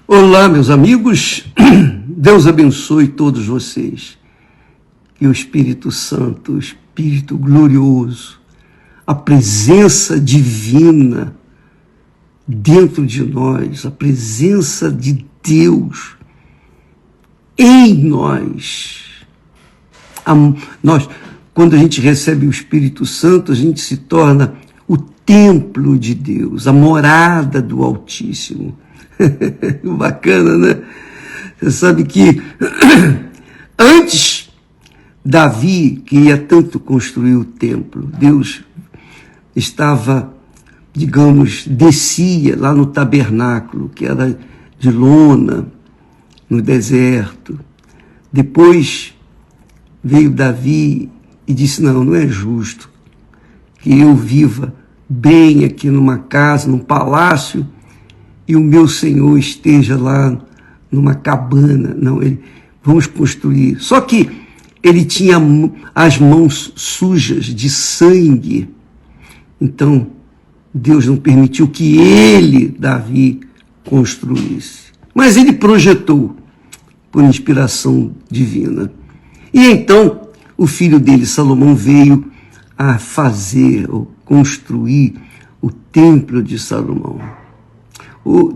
Olá, meus amigos, Deus abençoe todos vocês. Que o Espírito Santo, o Espírito glorioso, a presença divina dentro de nós, a presença de Deus em nós. Quando a gente recebe o Espírito Santo, a gente se torna o templo de Deus, a morada do Altíssimo. Bacana, né? Você sabe que antes Davi queria tanto construir o templo, Deus estava, descia lá no tabernáculo, que era de lona, no deserto. Depois veio Davi e disse, não é justo que eu viva bem aqui numa casa, num palácio, e o meu Senhor esteja lá numa cabana. Não, vamos construir. Só que ele tinha as mãos sujas de sangue. Então, Deus não permitiu que ele, Davi, construísse. Mas ele projetou por inspiração divina. E então, o filho dele, Salomão, veio a fazer, ou construir o templo de Salomão.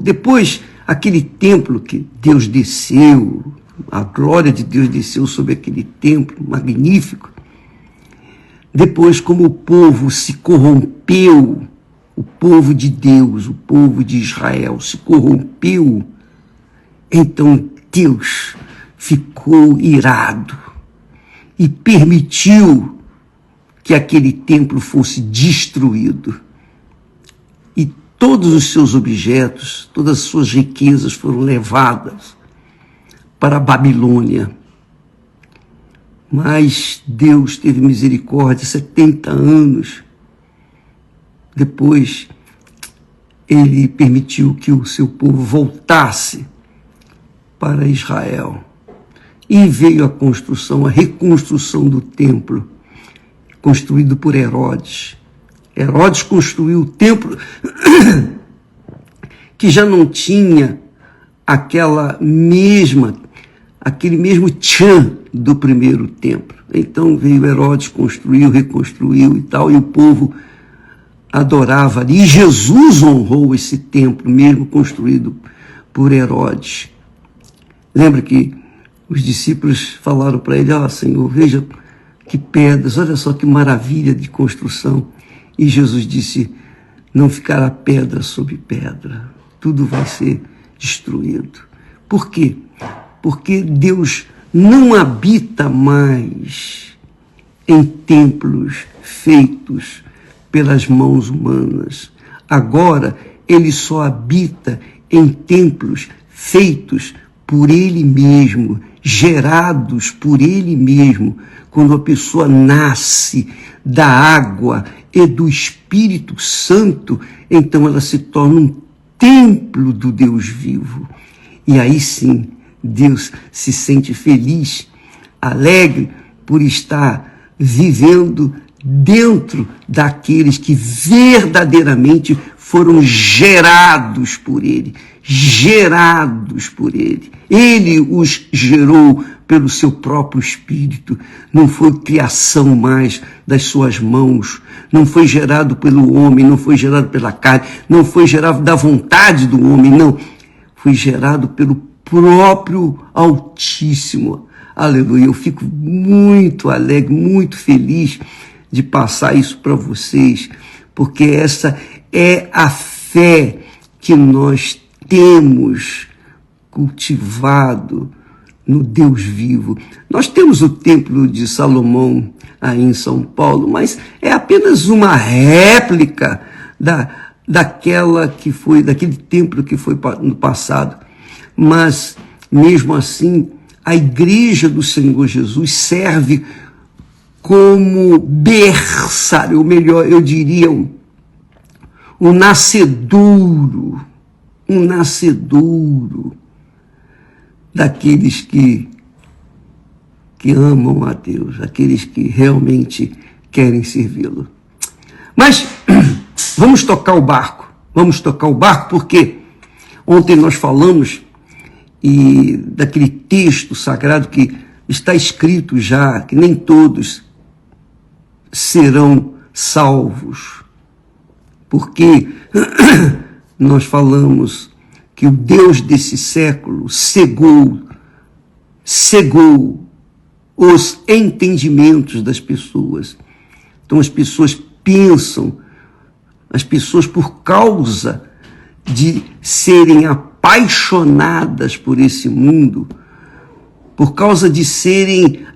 Depois, aquele templo que Deus desceu, a glória de Deus desceu sobre aquele templo magnífico. Depois, como o povo se corrompeu, o povo de Deus, o povo de Israel se corrompeu, então Deus ficou irado e permitiu que aquele templo fosse destruído. E todos os seus objetos, todas as suas riquezas foram levadas para a Babilônia. Mas Deus teve misericórdia, 70 anos depois, ele permitiu que o seu povo voltasse para Israel. E veio a reconstrução do templo, construído por Herodes. Herodes construiu o templo que já não tinha aquele mesmo tchan do primeiro templo. Então veio Herodes, construiu, reconstruiu e tal, e o povo adorava ali. E Jesus honrou esse templo mesmo construído por Herodes. Lembra que os discípulos falaram para ele, Senhor, veja que pedras, olha só que maravilha de construção. E Jesus disse, não ficará pedra sobre pedra, tudo vai ser destruído. Por quê? Porque Deus não habita mais em templos feitos pelas mãos humanas. Agora, ele só habita em templos feitos por ele mesmo, gerados por ele mesmo. Quando a pessoa nasce da água e do Espírito Santo, então ela se torna um templo do Deus vivo. E aí sim, Deus se sente feliz, alegre por estar vivendo dentro daqueles que verdadeiramente foram gerados por Ele. Ele os gerou pelo seu próprio Espírito. Não foi criação mais das suas mãos. Não foi gerado pelo homem, não foi gerado pela carne, não foi gerado da vontade do homem, não. Foi gerado pelo próprio Altíssimo. Aleluia. Eu fico muito alegre, muito feliz de passar isso para vocês, porque essa é a fé que nós temos cultivado no Deus vivo. Nós temos o Templo de Salomão aí em São Paulo, mas é apenas uma réplica daquele templo que foi no passado. Mas, mesmo assim, a Igreja do Senhor Jesus serve como berçário, ou melhor, eu diria, um nascedouro daqueles que amam a Deus, aqueles que realmente querem servi-lo. Mas vamos tocar o barco porque ontem nós falamos e daquele texto sagrado que está escrito já, que nem todos serão salvos. Porque nós falamos que o Deus desse século cegou os entendimentos das pessoas. Então as pessoas pensam, as pessoas por causa de serem apaixonadas por esse mundo, por causa de serem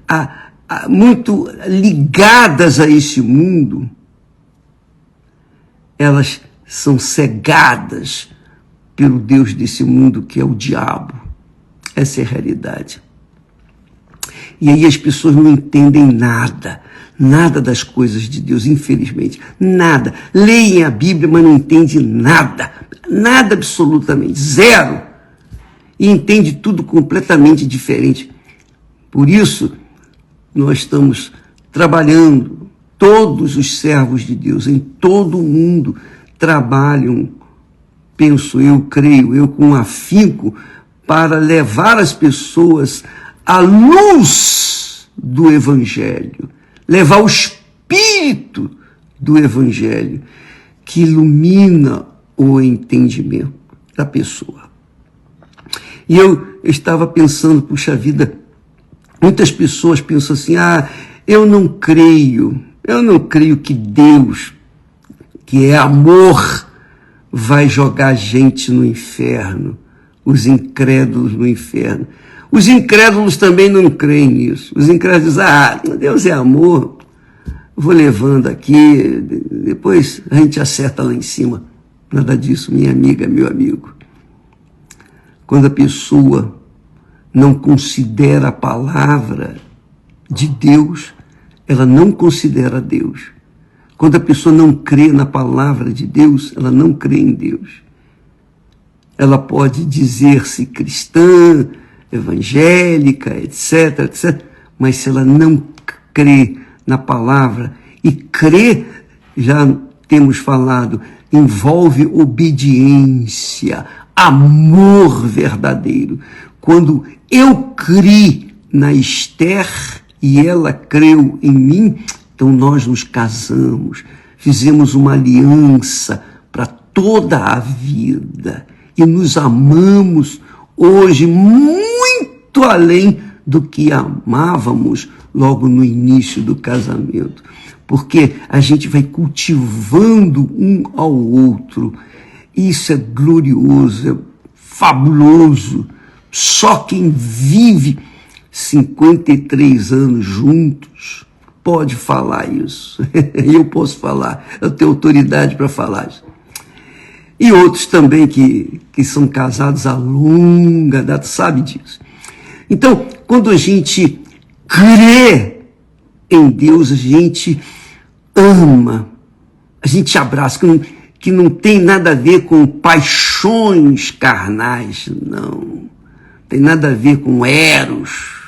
muito ligadas a esse mundo, elas são cegadas pelo Deus desse mundo, que é o diabo. Essa é a realidade. E aí as pessoas não entendem nada das coisas de Deus, infelizmente. Nada. Leem a Bíblia, mas não entendem nada. Nada absolutamente. Zero. E entende tudo completamente diferente. Por isso, nós estamos trabalhando, todos os servos de Deus, em todo o mundo, trabalham, penso eu, creio eu, com afinco, para levar as pessoas à luz do Evangelho, levar o Espírito do Evangelho, que ilumina o entendimento da pessoa. E eu estava pensando, puxa vida, muitas pessoas pensam assim, eu não creio que Deus, que é amor, vai jogar gente no inferno, os incrédulos no inferno. Os incrédulos também não creem nisso. Os incrédulos dizem, Deus é amor, vou levando aqui, depois a gente acerta lá em cima. Nada disso, minha amiga, meu amigo. Quando a pessoa não considera a palavra de Deus, ela não considera Deus. Quando a pessoa não crê na palavra de Deus, ela não crê em Deus. Ela pode dizer-se cristã, evangélica, etc, etc, mas se ela não crê na palavra, e crer, já temos falado, envolve obediência, amor verdadeiro. Quando eu criei na Esther e ela creu em mim, então nós nos casamos, fizemos uma aliança para toda a vida e nos amamos hoje muito além do que amávamos logo no início do casamento, porque a gente vai cultivando um ao outro. Isso é glorioso, é fabuloso. Só quem vive 53 anos juntos pode falar isso. Eu posso falar, eu tenho autoridade para falar isso. E outros também que são casados a longa data, sabe disso. Então, quando a gente crê em Deus, a gente ama, a gente abraça, que não tem nada a ver com paixões carnais, não. Tem nada a ver com eros,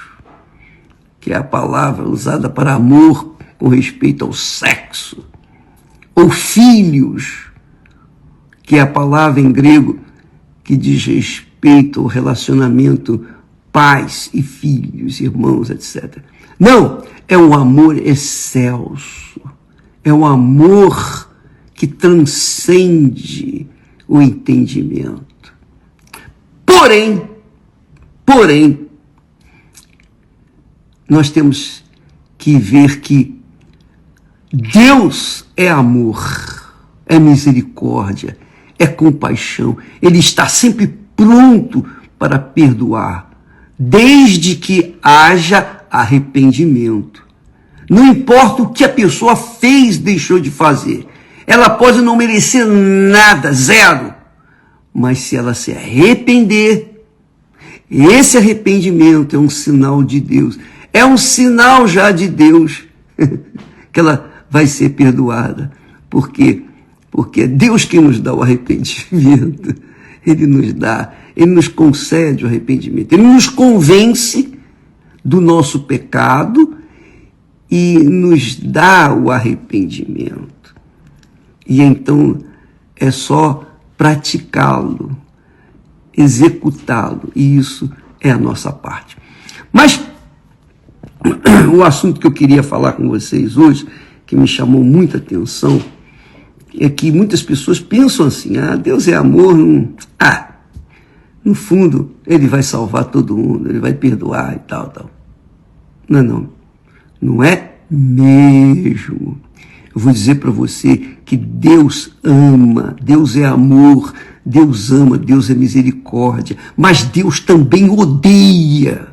que é a palavra usada para amor com respeito ao sexo. Ou filhos, que é a palavra em grego que diz respeito ao relacionamento pais e filhos, irmãos, etc. Não, é um amor excelso, é um amor que transcende o entendimento. Porém, nós temos que ver que Deus é amor, é misericórdia, é compaixão. Ele está sempre pronto para perdoar, desde que haja arrependimento. Não importa o que a pessoa fez, deixou de fazer. Ela pode não merecer nada, zero. Mas se ela se arrepender, esse arrependimento é um sinal de Deus. É um sinal já de Deus que ela vai ser perdoada. Por quê? Porque é Deus quem nos dá o arrependimento. Ele nos dá, Ele nos concede o arrependimento. Ele nos convence do nosso pecado e nos dá o arrependimento. E então é só praticá-lo. executá-lo, e isso é a nossa parte. Mas o assunto que eu queria falar com vocês hoje, que me chamou muita atenção, é que muitas pessoas pensam assim: Deus é amor, no fundo ele vai salvar todo mundo, ele vai perdoar e tal. Não é mesmo. Eu vou dizer para você que Deus ama, Deus é amor, Deus ama, Deus é misericórdia, mas Deus também odeia.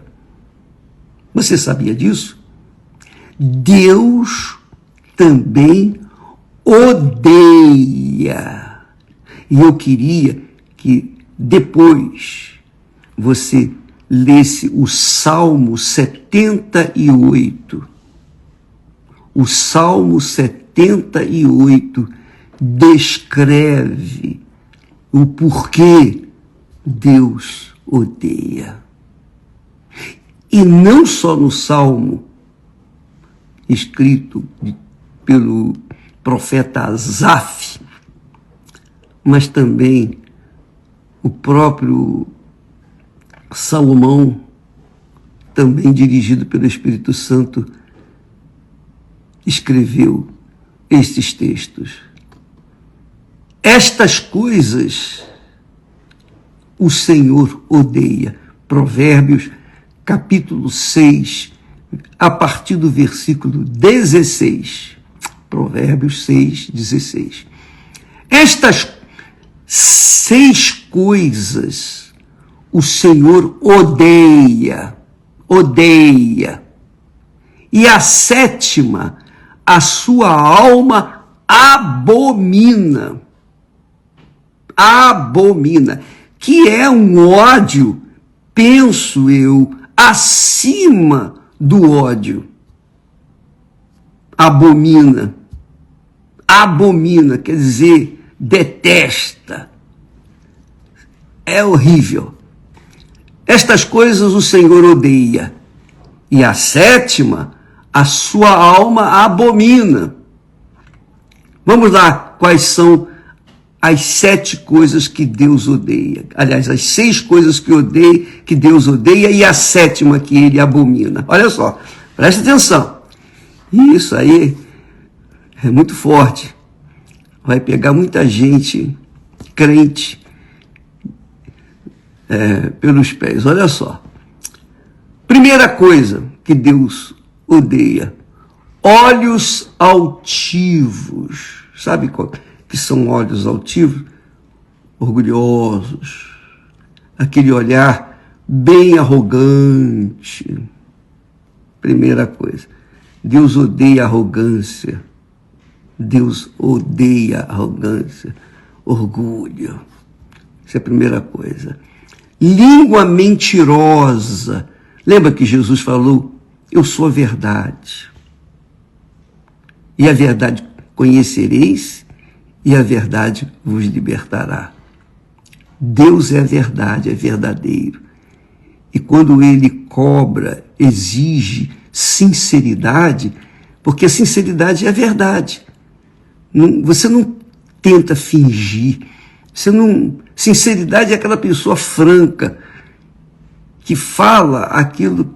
Você sabia disso? Deus também odeia. E eu queria que depois você lesse o Salmo 78. O Salmo 78 descreve o porquê Deus odeia. E não só no Salmo escrito pelo profeta Asaf, mas também o próprio Salomão, também dirigido pelo Espírito Santo, escreveu estes textos. Estas coisas o Senhor odeia. Provérbios, capítulo 6, a partir do versículo 16. Provérbios 6, 16. Estas 6 coisas o Senhor odeia. E a 7ª, a sua alma abomina, que é um ódio, penso eu, acima do ódio. Abomina, quer dizer, detesta. É horrível. Estas coisas o Senhor odeia. E a 7ª, a sua alma abomina. Vamos lá, quais são as 7 coisas que Deus odeia? Aliás, as 6 coisas que Deus odeia e a 7ª que ele abomina. Olha só, presta atenção. Isso aí é muito forte. Vai pegar muita gente crente pelos pés. Olha só. Primeira coisa que Deus odeia: olhos altivos. Sabe qual que são olhos altivos? Orgulhosos. Aquele olhar bem arrogante. Primeira coisa. Deus odeia arrogância. Deus odeia arrogância, orgulho. Essa é a primeira coisa. Língua mentirosa. Lembra que Jesus falou: eu sou a verdade. E a verdade conhecereis, e a verdade vos libertará. Deus é a verdade, é verdadeiro. E quando ele cobra, exige sinceridade, porque a sinceridade é a verdade. Você não tenta fingir. Sinceridade é aquela pessoa franca, que fala aquilo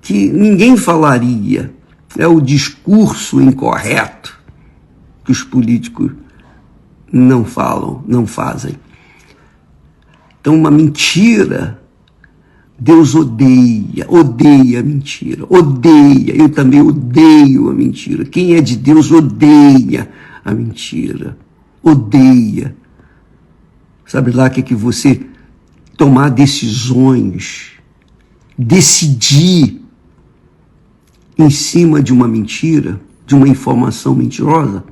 que ninguém falaria. É o discurso incorreto que os políticos não falam, não fazem. Então, uma mentira, Deus odeia a mentira, odeia. Eu também odeio a mentira. Quem é de Deus odeia a mentira, odeia. Sabe lá que você tomar decisões, decidir em cima de uma mentira, de uma informação mentirosa?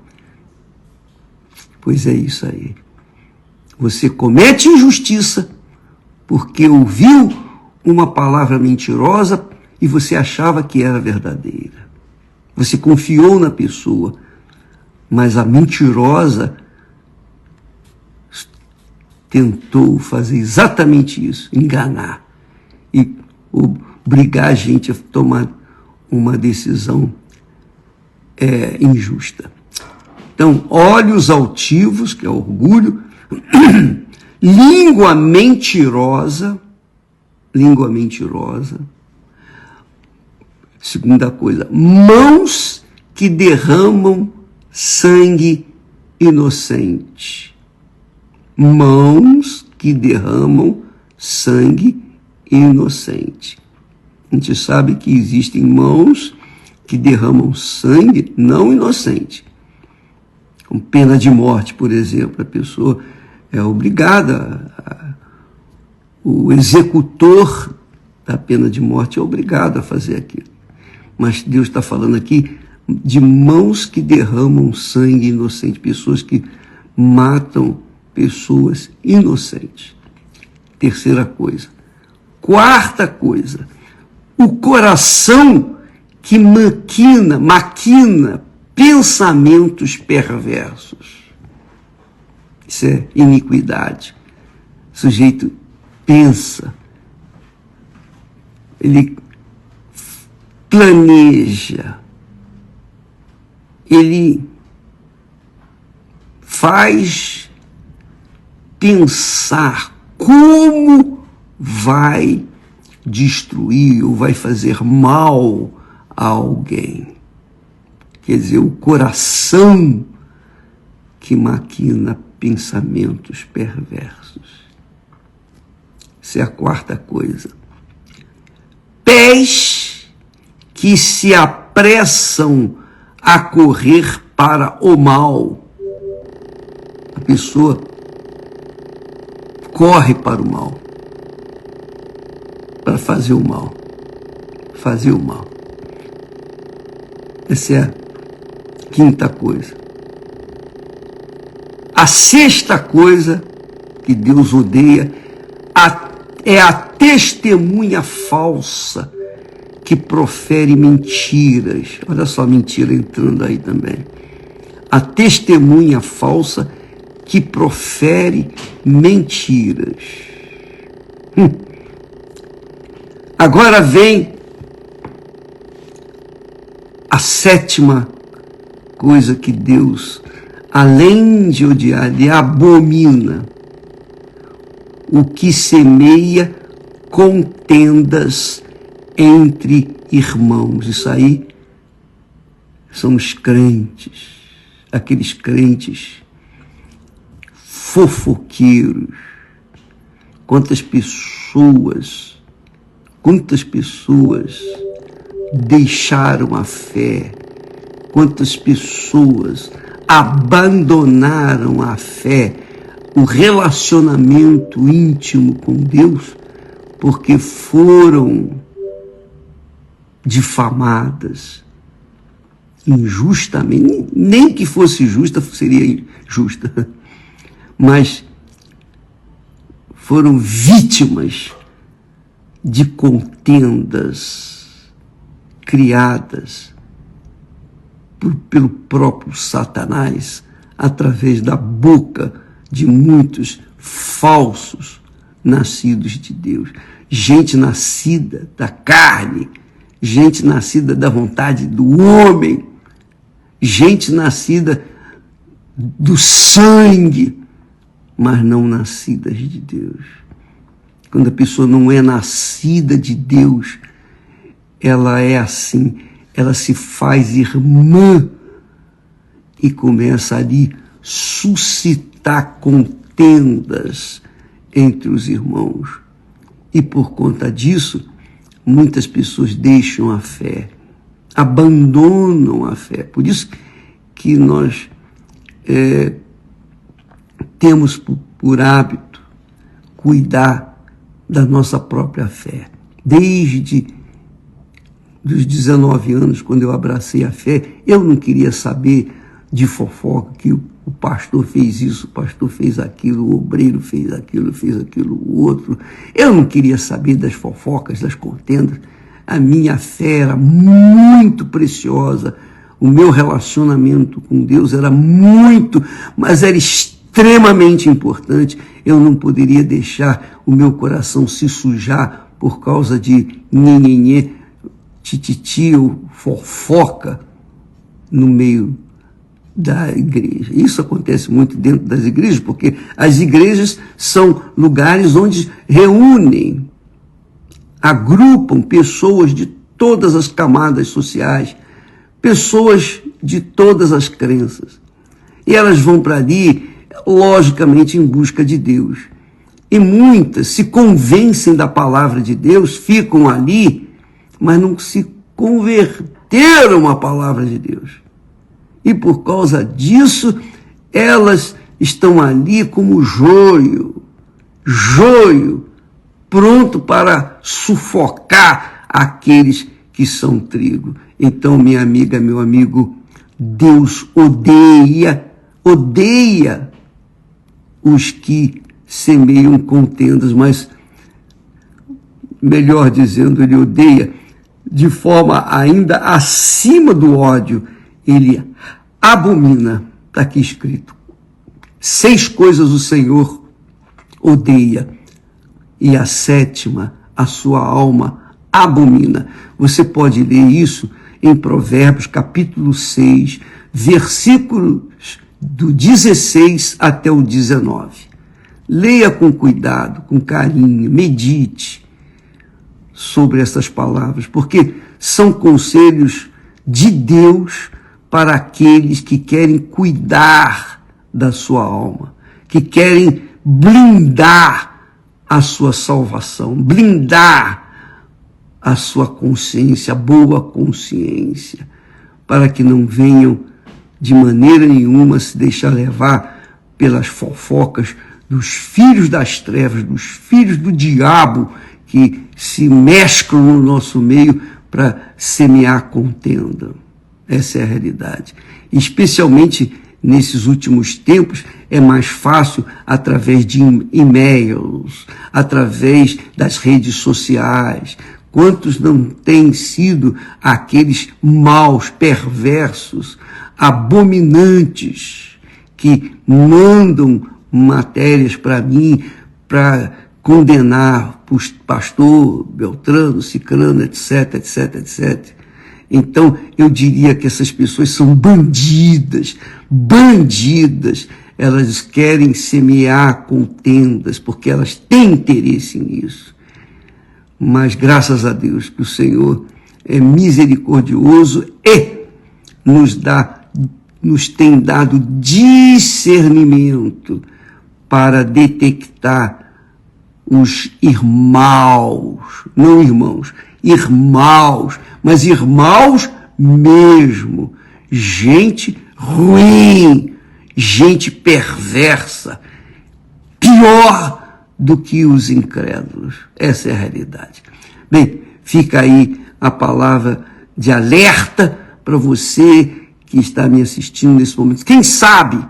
Pois é isso aí. Você comete injustiça porque ouviu uma palavra mentirosa e você achava que era verdadeira. Você confiou na pessoa, mas a mentirosa tentou fazer exatamente isso, enganar e obrigar a gente a tomar uma decisão injusta. Então, olhos altivos, que é orgulho, língua mentirosa. Segunda coisa, mãos que derramam sangue inocente. Mãos que derramam sangue inocente. A gente sabe que existem mãos que derramam sangue não inocente. Com pena de morte, por exemplo, a pessoa é obrigada, o executor da pena de morte é obrigado a fazer aquilo. Mas Deus está falando aqui de mãos que derramam sangue inocente, pessoas que matam pessoas inocentes. Terceira coisa. Quarta coisa, o coração que maquina pensamentos perversos. Isso é iniquidade. O sujeito pensa, ele planeja, ele faz pensar como vai destruir ou vai fazer mal a alguém. Quer dizer, o coração que maquina pensamentos perversos. Essa é a quarta coisa. Pés que se apressam a correr para o mal. A pessoa corre para o mal, para fazer o mal. Fazer o mal. Essa é a quinta coisa. A sexta coisa que Deus odeia é a testemunha falsa que profere mentiras. Olha só a mentira entrando aí também. A testemunha falsa que profere mentiras. Agora vem a sétima coisa que Deus, além de odiar, ele abomina: o que semeia contendas entre irmãos. Isso aí são os crentes, aqueles crentes fofoqueiros. Quantas pessoas deixaram a fé, quantas pessoas abandonaram a fé, o relacionamento íntimo com Deus, porque foram difamadas injustamente. Nem que fosse justa, seria injusta, mas foram vítimas de contendas criadas pelo próprio Satanás, através da boca de muitos falsos nascidos de Deus. Gente nascida da carne, gente nascida da vontade do homem, gente nascida do sangue, mas não nascidas de Deus. Quando a pessoa não é nascida de Deus, ela é assim, ela se faz irmã e começa ali suscitar contendas entre os irmãos. E por conta disso, muitas pessoas deixam a fé, abandonam a fé. Por isso que nós temos por hábito cuidar da nossa própria fé. Desde dos 19 anos, quando eu abracei a fé, eu não queria saber de fofoca, que o pastor fez isso, o pastor fez aquilo, o obreiro fez aquilo, o outro. Eu não queria saber das fofocas, das contendas. A minha fé era muito preciosa, o meu relacionamento com Deus era muito, mas era extremamente importante. Eu não poderia deixar o meu coração se sujar por causa de tititi ou fofoca no meio da igreja. Isso acontece muito dentro das igrejas, porque as igrejas são lugares onde reúnem, agrupam pessoas de todas as camadas sociais, pessoas de todas as crenças. E elas vão para ali, logicamente, em busca de Deus. E muitas se convencem da palavra de Deus, ficam ali, mas não se converteram à palavra de Deus. E por causa disso, elas estão ali como joio, pronto para sufocar aqueles que são trigo. Então, minha amiga, meu amigo, Deus odeia os que semeiam contendas, mas, melhor dizendo, ele odeia de forma ainda acima do ódio. Ele abomina, está aqui escrito, 6 coisas o Senhor odeia, e a 7ª, a sua alma abomina. Você pode ler isso em Provérbios, capítulo 6, versículos do 16 até o 19. Leia com cuidado, com carinho, medite sobre essas palavras, porque são conselhos de Deus para aqueles que querem cuidar da sua alma, que querem blindar a sua salvação, blindar a sua consciência, a boa consciência, para que não venham de maneira nenhuma se deixar levar pelas fofocas dos filhos das trevas, dos filhos do diabo, que se mesclam no nosso meio para semear contenda. Essa é a realidade. Especialmente nesses últimos tempos, é mais fácil através de e-mails, através das redes sociais. Quantos não têm sido aqueles maus, perversos, abominantes, que mandam matérias para mim para condenar o pastor Beltrano, Cicrano, etc, etc, etc. Então, eu diria que essas pessoas são bandidas. Elas querem semear contendas, porque elas têm interesse nisso. Mas, graças a Deus, que o Senhor é misericordioso e nos tem dado discernimento para detectar os irmãos, não irmãos, irmãos, mas irmãos mesmo, gente ruim, gente perversa, pior do que os incrédulos. Essa é a realidade. Bem, fica aí a palavra de alerta para você que está me assistindo nesse momento. Quem sabe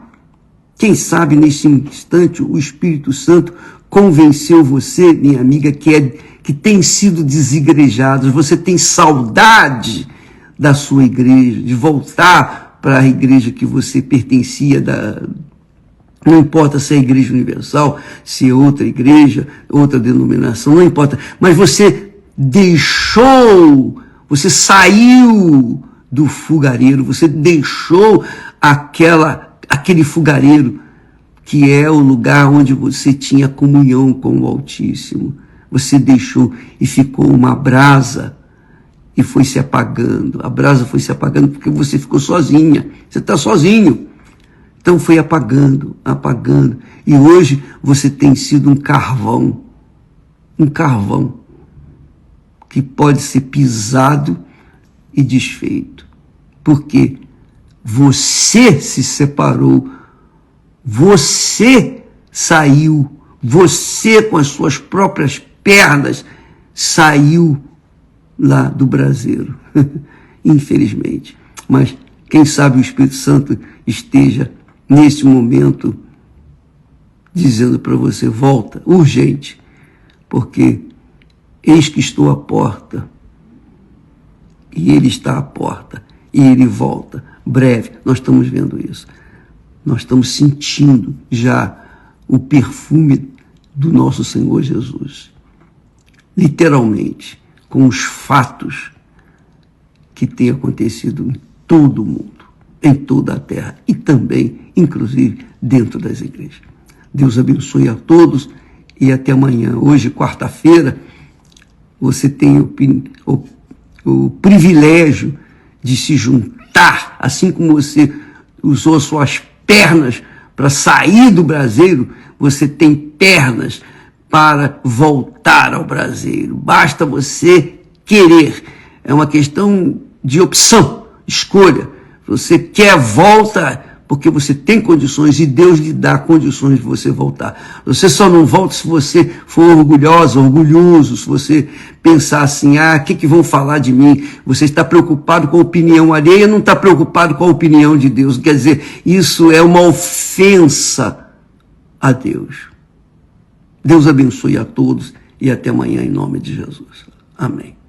nesse instante o Espírito Santo convenceu você, minha amiga, que tem sido desigrejado, você tem saudade da sua igreja, de voltar para a igreja que você pertencia, não importa se é a Igreja Universal, se é outra igreja, outra denominação, não importa, mas você saiu do fogareiro, você deixou aquele fogareiro, que é o lugar onde você tinha comunhão com o Altíssimo. Você deixou e ficou uma brasa e foi se apagando. A brasa foi se apagando porque você ficou sozinha. Você está sozinho. Então foi apagando. E hoje você tem sido um carvão que pode ser pisado e desfeito. Porque você se separou, você saiu, você com as suas próprias pernas saiu lá do braseiro, infelizmente. Mas quem sabe o Espírito Santo esteja nesse momento dizendo para você: volta, urgente, porque eis que estou à porta, e ele está à porta, e ele volta breve. Nós estamos vendo isso. Nós estamos sentindo já o perfume do nosso Senhor Jesus. Literalmente, com os fatos que têm acontecido em todo o mundo. em toda a terra e também, inclusive, dentro das igrejas. Deus abençoe a todos e até amanhã. Hoje, quarta-feira, você tem o privilégio de se juntar, assim como você usou suas pernas para sair do braseiro, você tem pernas para voltar ao braseiro. Basta você querer. É uma questão de opção, escolha. Você quer volta porque você tem condições e Deus lhe dá condições de você voltar. Você só não volta se você for orgulhosa, orgulhoso, se você pensar assim, o que vão falar de mim? Você está preocupado com a opinião alheia, não está preocupado com a opinião de Deus. Quer dizer, isso é uma ofensa a Deus. Deus abençoe a todos e até amanhã em nome de Jesus. Amém.